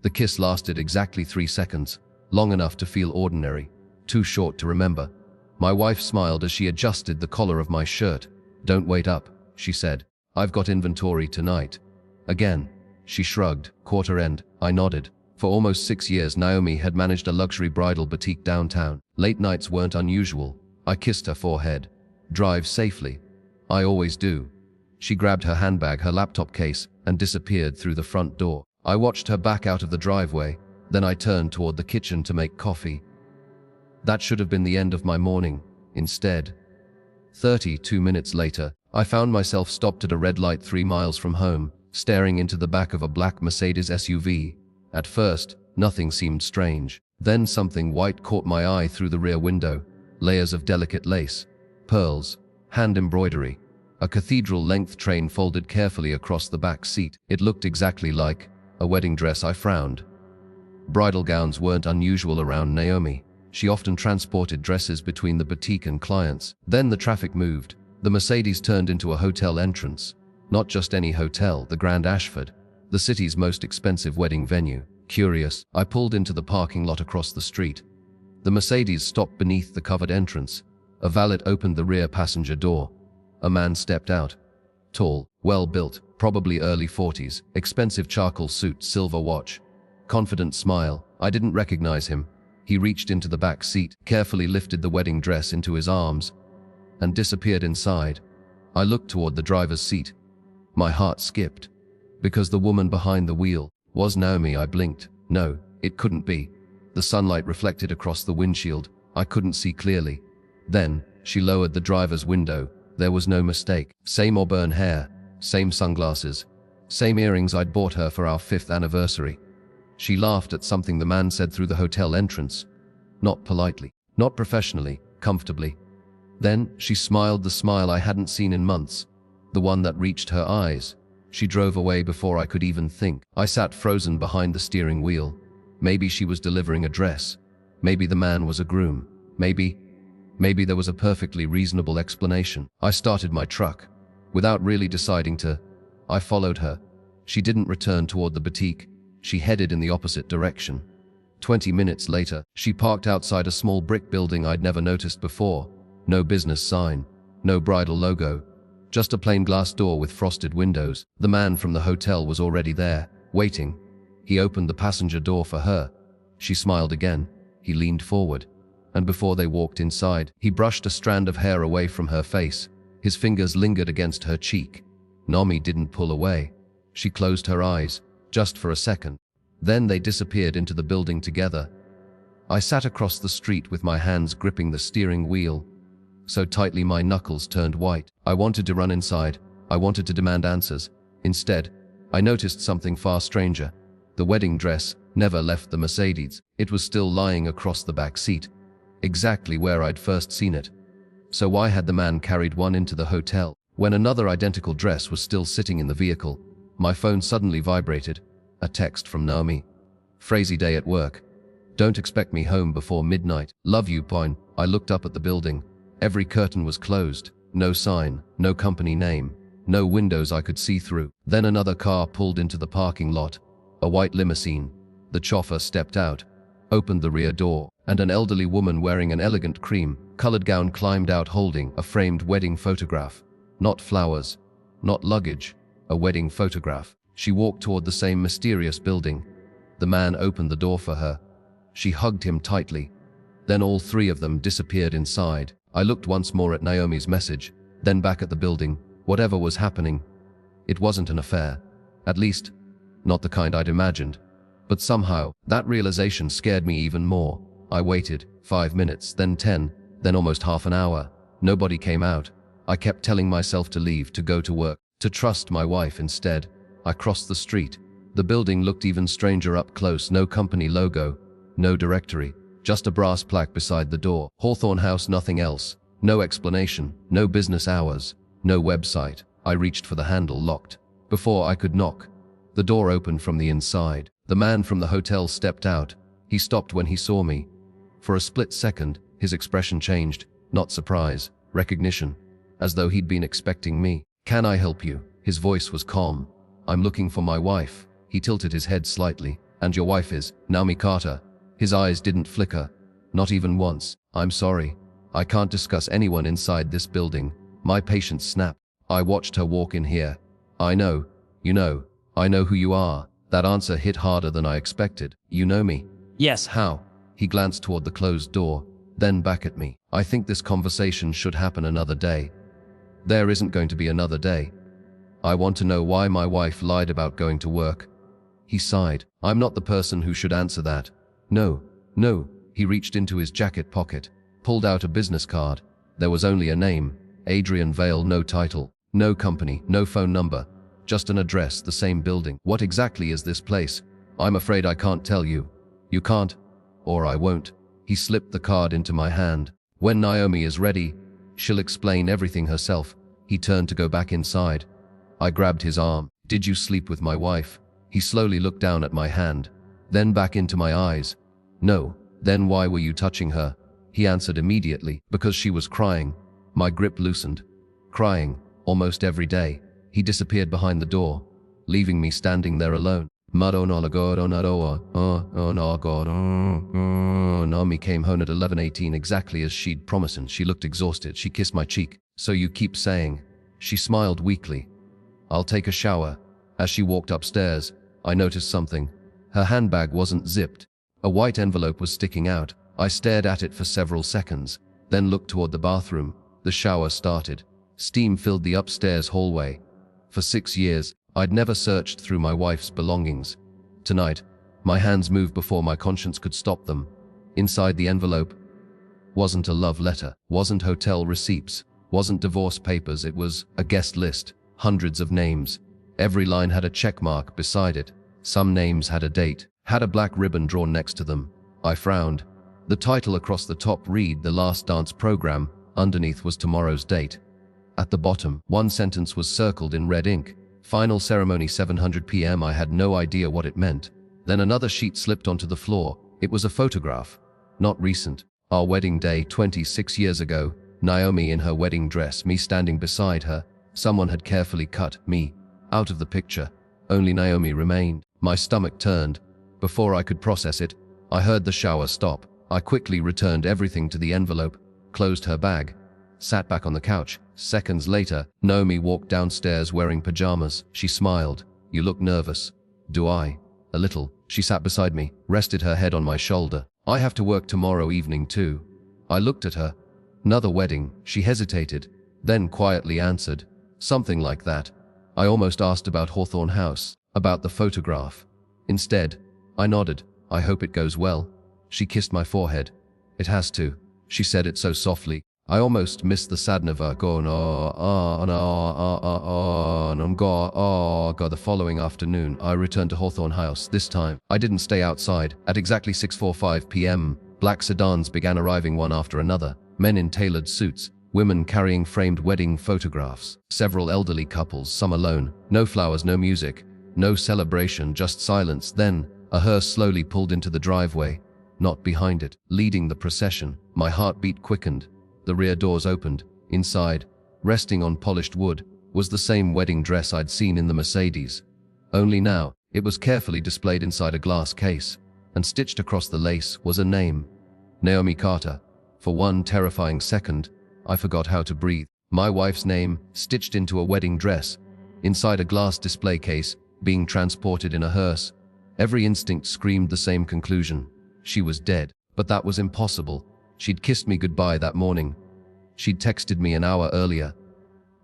The kiss lasted exactly 3 seconds, long enough to feel ordinary, too short to remember. My wife smiled as she adjusted the collar of my shirt. "Don't wait up," she said. "I've got inventory tonight." Again, she shrugged. "Quarter end." I nodded. For almost 6 years, Naomi had managed a luxury bridal boutique downtown. Late nights weren't unusual. I kissed her forehead. "Drive safely." "I always do." She grabbed her handbag, her laptop case, and disappeared through the front door. I watched her back out of the driveway, then I turned toward the kitchen to make coffee. That should have been the end of my morning. Instead, 32 minutes later, I found myself stopped at a red light 3 miles from home, staring into the back of a black Mercedes SUV. At first, nothing seemed strange. Then something white caught my eye through the rear window. Layers of delicate lace, pearls, hand embroidery. A cathedral-length train folded carefully across the back seat. It looked exactly like a wedding dress. I frowned. Bridal gowns weren't unusual around Naomi. She often transported dresses between the boutique and clients. Then the traffic moved. The Mercedes turned into a hotel entrance. Not just any hotel, the Grand Ashford, the city's most expensive wedding venue. Curious, I pulled into the parking lot across the street. The Mercedes stopped beneath the covered entrance. A valet opened the rear passenger door. A man stepped out. Tall, well-built, probably early 40s, expensive charcoal suit, silver watch. Confident smile. I didn't recognize him. He reached into the back seat, carefully lifted the wedding dress into his arms, and disappeared inside. I looked toward the driver's seat. My heart skipped. Because the woman behind the wheel was Naomi. I blinked. No, it couldn't be. The sunlight reflected across the windshield. I couldn't see clearly. Then, she lowered the driver's window. There was no mistake. Same auburn hair, same sunglasses, same earrings I'd bought her for our 5th anniversary. She laughed at something the man said through the hotel entrance. Not politely, not professionally, comfortably. Then, she smiled, the smile I hadn't seen in months, the one that reached her eyes. She drove away before I could even think. I sat frozen behind the steering wheel. Maybe she was delivering a dress. Maybe the man was a groom. Maybe there was a perfectly reasonable explanation. I started my truck. Without really deciding to, I followed her. She didn't return toward the boutique. She headed in the opposite direction. 20 minutes later, she parked outside a small brick building I'd never noticed before. No business sign, no bridal logo, just a plain glass door with frosted windows. The man from the hotel was already there, waiting. He opened the passenger door for her. She smiled again. He leaned forward, and before they walked inside, he brushed a strand of hair away from her face. His fingers lingered against her cheek. Naomi didn't pull away. She closed her eyes, just for a second. Then they disappeared into the building together. I sat across the street with my hands gripping the steering wheel, so tightly my knuckles turned white. I wanted to run inside. I wanted to demand answers. Instead, I noticed something far stranger. The wedding dress never left the Mercedes. It was still lying across the back seat, exactly where I'd first seen it. So why had the man carried one into the hotel, when another identical dress was still sitting in the vehicle? My phone suddenly vibrated. A text from Naomi. "Crazy day at work. Don't expect me home before midnight. Love you, Pine." I looked up at the building. Every curtain was closed. No sign, no company name, no windows I could see through. Then another car pulled into the parking lot. A white limousine. The chauffeur stepped out, opened the rear door, and an elderly woman wearing an elegant cream-colored gown climbed out holding a framed wedding photograph. Not flowers, not luggage, a wedding photograph. She walked toward the same mysterious building. The man opened the door for her. She hugged him tightly. Then all 3 of them disappeared inside. I looked once more at Naomi's message, then back at the building. Whatever was happening, it wasn't an affair. At least, not the kind I'd imagined. But somehow, that realization scared me even more. I waited, 5 minutes, then 10, then almost half an hour. Nobody came out. I kept telling myself to leave, to go to work, to trust my wife instead. I crossed the street. The building looked even stranger up close. No company logo, no directory, just a brass plaque beside the door. Hawthorne House, nothing else. No explanation, no business hours, no website. I reached for the handle, locked. Before I could knock, the door opened from the inside. The man from the hotel stepped out. He stopped when he saw me. For a split second, his expression changed. Not surprise, recognition, as though he'd been expecting me. "Can I help you?" His voice was calm. "I'm looking for my wife." He tilted his head slightly. And your wife is Naomi Carter. His eyes didn't flicker. Not even once. I'm sorry. I can't discuss anyone inside this building. My patience snapped. I watched her walk in here. I know. You know. I know who you are. That answer hit harder than I expected. You know me? Yes. How? He glanced toward the closed door, then back at me. I think this conversation should happen another day. There isn't going to be another day. I want to know why my wife lied about going to work. He sighed. I'm not the person who should answer that. No. He reached into his jacket pocket, pulled out a business card. There was only a name, Adrian Vale, no title, no company, no phone number, just an address, the same building. What exactly is this place? I'm afraid I can't tell you. You can't, or I won't. He slipped the card into my hand. When Naomi is ready, she'll explain everything herself. He turned to go back inside. I grabbed his arm. Did you sleep with my wife? He slowly looked down at my hand, then back into my eyes. No. Then why were you touching her? He answered immediately. Because she was crying. My grip loosened. Crying, almost every day. He disappeared behind the door, leaving me standing there alone. Naomi came home at 11:18 exactly as she'd promised, and she looked exhausted. She kissed my cheek. So you keep saying. She smiled weakly. I'll take a shower. As she walked upstairs, I noticed something. Her handbag wasn't zipped. A white envelope was sticking out. I stared at it for several seconds, then looked toward the bathroom. The shower started. Steam filled the upstairs hallway. For 6 years, I'd never searched through my wife's belongings. Tonight, my hands moved before my conscience could stop them. Inside the envelope wasn't a love letter, wasn't hotel receipts, wasn't divorce papers. It was a guest list, hundreds of names. Every line had a check mark beside it. Some names had a date, had a black ribbon drawn next to them. I frowned. The title across the top read The Last Dance Program. Underneath was tomorrow's date. At the bottom, one sentence was circled in red ink. Final ceremony 7:00 p.m. I had no idea what it meant. Then another sheet slipped onto the floor. It was a photograph. Not recent. Our wedding day 26 years ago. Naomi in her wedding dress, me standing beside her. Someone had carefully cut me out of the picture. Only Naomi remained. My stomach turned. Before I could process it, I heard the shower stop. I quickly returned everything to the envelope, closed her bag, sat back on the couch. Seconds later, Naomi walked downstairs wearing pajamas. She smiled. You look nervous. Do I? A little. She sat beside me, rested her head on my shoulder. I have to work tomorrow evening too. I looked at her. Another wedding. She hesitated, then quietly answered. Something like that. I almost asked about Hawthorne House, about the photograph. Instead, I nodded. I hope it goes well. She kissed my forehead. It has to. She said it so softly. I almost missed the Sadnava the following afternoon. I returned to Hawthorne House. This time, I didn't stay outside. At exactly 6:45 p.m., black sedans began arriving one after another. Men in tailored suits, women carrying framed wedding photographs, several elderly couples, some alone. No flowers, no music, no celebration, just silence. Then, a hearse slowly pulled into the driveway, not behind it, leading the procession. My heartbeat quickened. The rear doors opened. Inside, resting on polished wood, was the same wedding dress I'd seen in the Mercedes. Only now, it was carefully displayed inside a glass case, and stitched across the lace was a name. Naomi Carter. For one terrifying second, I forgot how to breathe. My wife's name, stitched into a wedding dress, inside a glass display case, being transported in a hearse. Every instinct screamed the same conclusion. She was dead. But that was impossible. She'd kissed me goodbye that morning. She'd texted me an hour earlier.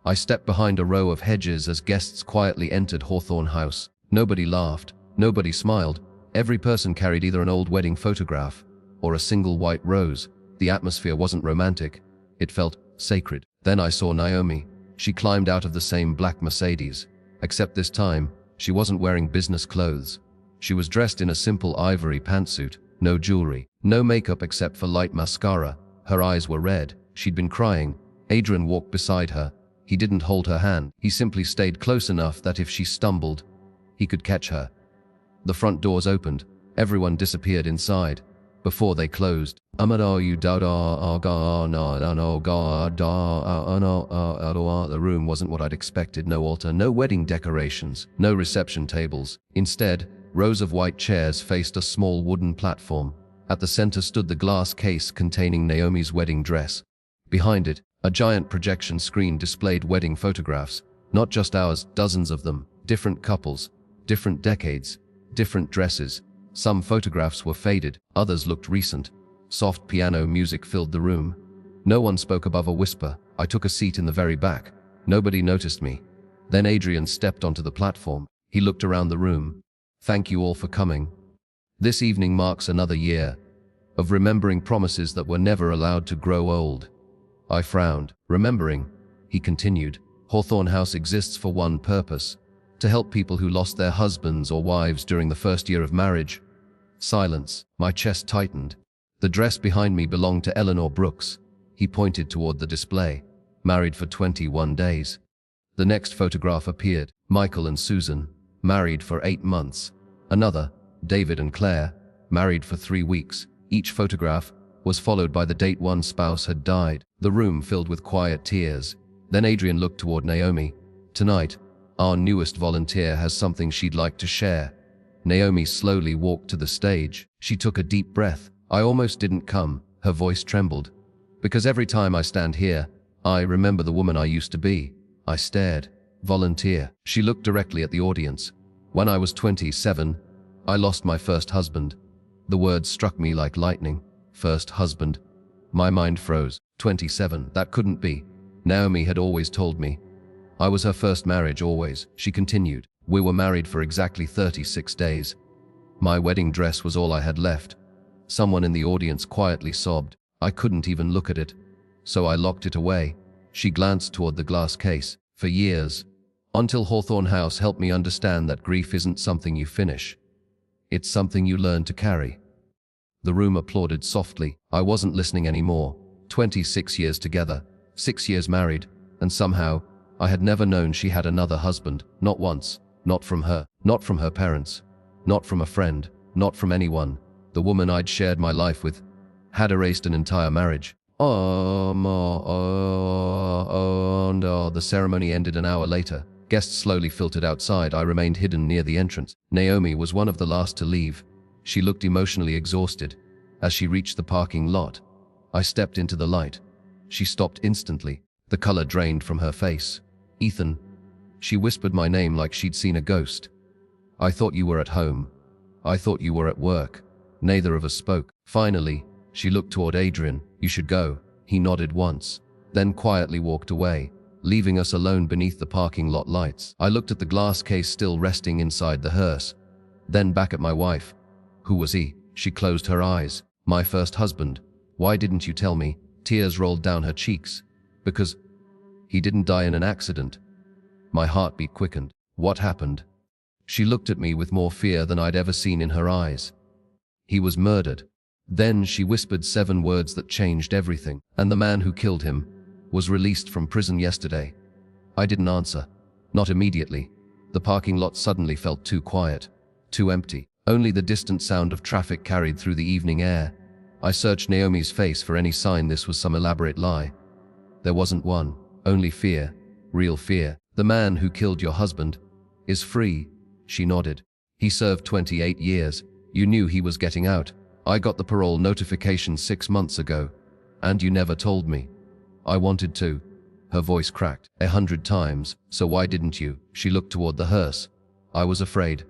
I stepped behind a row of hedges as guests quietly entered Hawthorne House. Nobody laughed. Nobody smiled. Every person carried either an old wedding photograph or a single white rose. The atmosphere wasn't romantic. It felt sacred. Then I saw Naomi. She climbed out of the same black Mercedes. Except this time, she wasn't wearing business clothes. She was dressed in a simple ivory pantsuit. No jewelry, no makeup except for light mascara. Her eyes were red. She'd been crying. Adrian walked beside her. He didn't hold her hand. He simply stayed close enough that if she stumbled, he could catch her. The front doors opened. Everyone disappeared inside. Before they closed, the room wasn't what I'd expected. No altar, no wedding decorations, no reception tables. Instead, Rows of white chairs faced a small wooden platform. At the center stood the glass case containing Naomi's wedding dress. Behind it, a giant projection screen displayed wedding photographs. Not just ours, dozens of them. Different couples, different decades, different dresses. Some photographs were faded, others looked recent. Soft piano music filled the room. No one spoke above a whisper. I took a seat in the very back. Nobody noticed me. Then Adrian stepped onto the platform. He looked around the room. Thank you all for coming. This evening marks another year of remembering promises that were never allowed to grow old. I frowned. Remembering, he continued, Hawthorne House exists for one purpose: to help people who lost their husbands or wives during the first year of marriage. Silence. My chest tightened. The dress behind me belonged to Eleanor Brooks. He pointed toward the display. Married for 21 days. The next photograph appeared. Michael and Susan, married for 8 months. Another, David and Claire, married for 3 weeks. Each photograph was followed by the date one spouse had died. The room filled with quiet tears. Then Adrian looked toward Naomi. Tonight, our newest volunteer has something she'd like to share. Naomi slowly walked to the stage. She took a deep breath. I almost didn't come. Her voice trembled. Because every time I stand here, I remember the woman I used to be. I stared. Volunteer. She looked directly at the audience. When I was 27, I lost my first husband. The word struck me like lightning. First husband. My mind froze. 27. That couldn't be. Naomi had always told me. I was her first marriage, always. She continued. We were married for exactly 36 days. My wedding dress was all I had left. Someone in the audience quietly sobbed. I couldn't even look at it, so I locked it away. She glanced toward the glass case. For years, until Hawthorne House helped me understand that grief isn't something you finish. It's something you learn to carry. The room applauded softly. I wasn't listening anymore. 26 years together, 6 years married, and somehow, I had never known she had another husband. Not once. Not from her. Not from her parents. Not from a friend. Not from anyone. The woman I'd shared my life with had erased an entire marriage. The ceremony ended an hour later. Guests slowly filtered outside. I remained hidden near the entrance. Naomi was one of the last to leave. She looked emotionally exhausted. As she reached the parking lot, I stepped into the light. She stopped instantly. The color drained from her face. Ethan. She whispered my name like she'd seen a ghost. I thought you were at home. I thought you were at work. Neither of us spoke. Finally, she looked toward Adrian. You should go. He nodded once, then quietly walked away, leaving us alone beneath the parking lot lights. I looked at the glass case still resting inside the hearse, then back at my wife. Who was he? She closed her eyes. My first husband. Why didn't you tell me? Tears rolled down her cheeks. Because he didn't die in an accident. My heartbeat quickened. What happened? She looked at me with more fear than I'd ever seen in her eyes. He was murdered. Then she whispered 7 words that changed everything. And the man who killed him was released from prison yesterday. I didn't answer. Not immediately. The parking lot suddenly felt too quiet, too empty. Only the distant sound of traffic carried through the evening air. I searched Naomi's face for any sign this was some elaborate lie. There wasn't one. Only fear. Real fear. The man who killed your husband is free. She nodded. He served 28 years. You knew he was getting out. I got the parole notification 6 months ago, and you never told me. I wanted to. Her voice cracked 100 times. So why didn't you? She looked toward the hearse. I was afraid.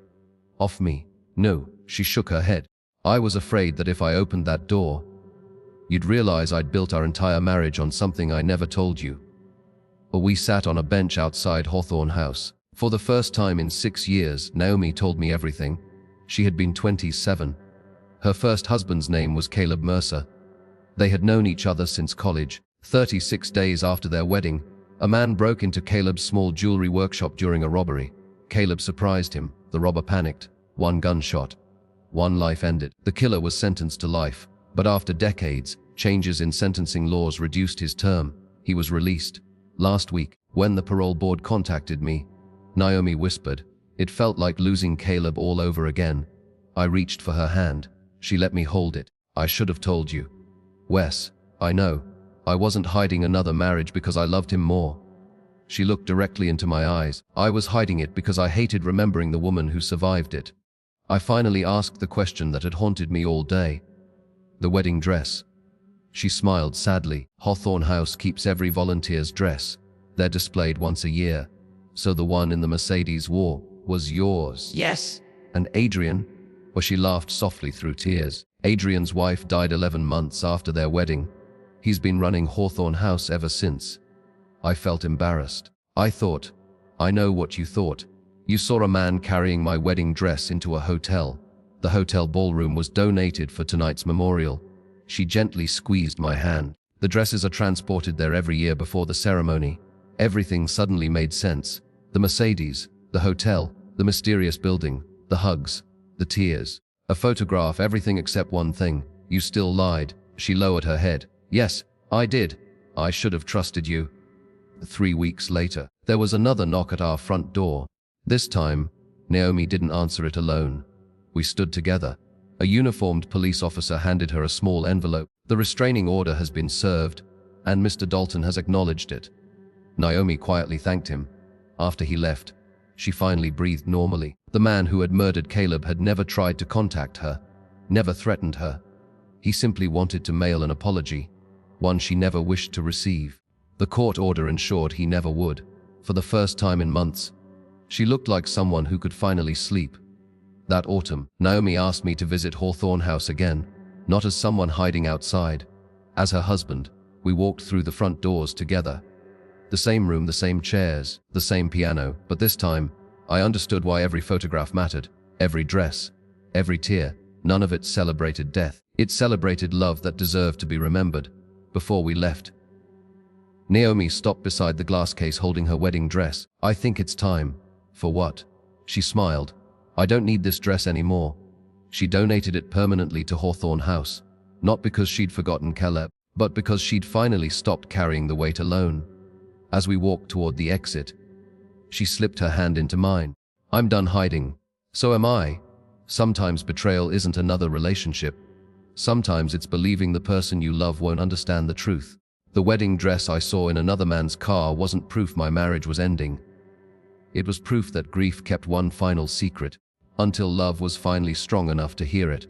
Off me. No, she shook her head. I was afraid that if I opened that door, you'd realize I'd built our entire marriage on something I never told you. But we sat on a bench outside Hawthorne House. For the first time in 6 years, Naomi told me everything. She had been 27. Her first husband's name was Caleb Mercer. They had known each other since college. 36 days after their wedding, a man broke into Caleb's small jewelry workshop during a robbery. Caleb surprised him. The robber panicked. 1 gunshot. 1 life ended. The killer was sentenced to life, but after decades, changes in sentencing laws reduced his term. He was released. Last week, when the parole board contacted me, Naomi whispered, it felt like losing Caleb all over again. I reached for her hand. She let me hold it. I should have told you. Wes, I know. I wasn't hiding another marriage because I loved him more. She looked directly into my eyes. I was hiding it because I hated remembering the woman who survived it. I finally asked the question that had haunted me all day. The wedding dress. She smiled sadly. Hawthorne House keeps every volunteer's dress. They're displayed once a year. So the one in the Mercedes wore was yours. Yes. And Adrian? Well, she laughed softly through tears. Adrian's wife died 11 months after their wedding. He's been running Hawthorne House ever since. I felt embarrassed. I thought, I know what you thought. You saw a man carrying my wedding dress into a hotel. The hotel ballroom was donated for tonight's memorial. She gently squeezed my hand. The dresses are transported there every year before the ceremony. Everything suddenly made sense. The Mercedes, the hotel, the mysterious building, the hugs, the tears. A photograph, everything except one thing. You still lied. She lowered her head. Yes, I did. I should have trusted you. 3 weeks later, there was another knock at our front door. This time, Naomi didn't answer it alone. We stood together. A uniformed police officer handed her a small envelope. The restraining order has been served, and Mr. Dalton has acknowledged it. Naomi quietly thanked him. After he left, she finally breathed normally. The man who had murdered Caleb had never tried to contact her, never threatened her. He simply wanted to mail an apology, one she never wished to receive. The court order ensured he never would. For the first time in months, she looked like someone who could finally sleep. That autumn, Naomi asked me to visit Hawthorne House again, not as someone hiding outside. As her husband, we walked through the front doors together. The same room, the same chairs, the same piano, but this time, I understood why every photograph mattered, every dress, every tear. None of it celebrated death. It celebrated love that deserved to be remembered. Before we left, Naomi stopped beside the glass case holding her wedding dress. I think it's time. For what? She smiled. I don't need this dress anymore. She donated it permanently to Hawthorne House, not because she'd forgotten Caleb, but because she'd finally stopped carrying the weight alone. As we walked toward the exit, she slipped her hand into mine. I'm done hiding. So am I. Sometimes betrayal isn't another relationship. Sometimes it's believing the person you love won't understand the truth. The wedding dress I saw in another man's car wasn't proof my marriage was ending. It was proof that grief kept one final secret, until love was finally strong enough to hear it.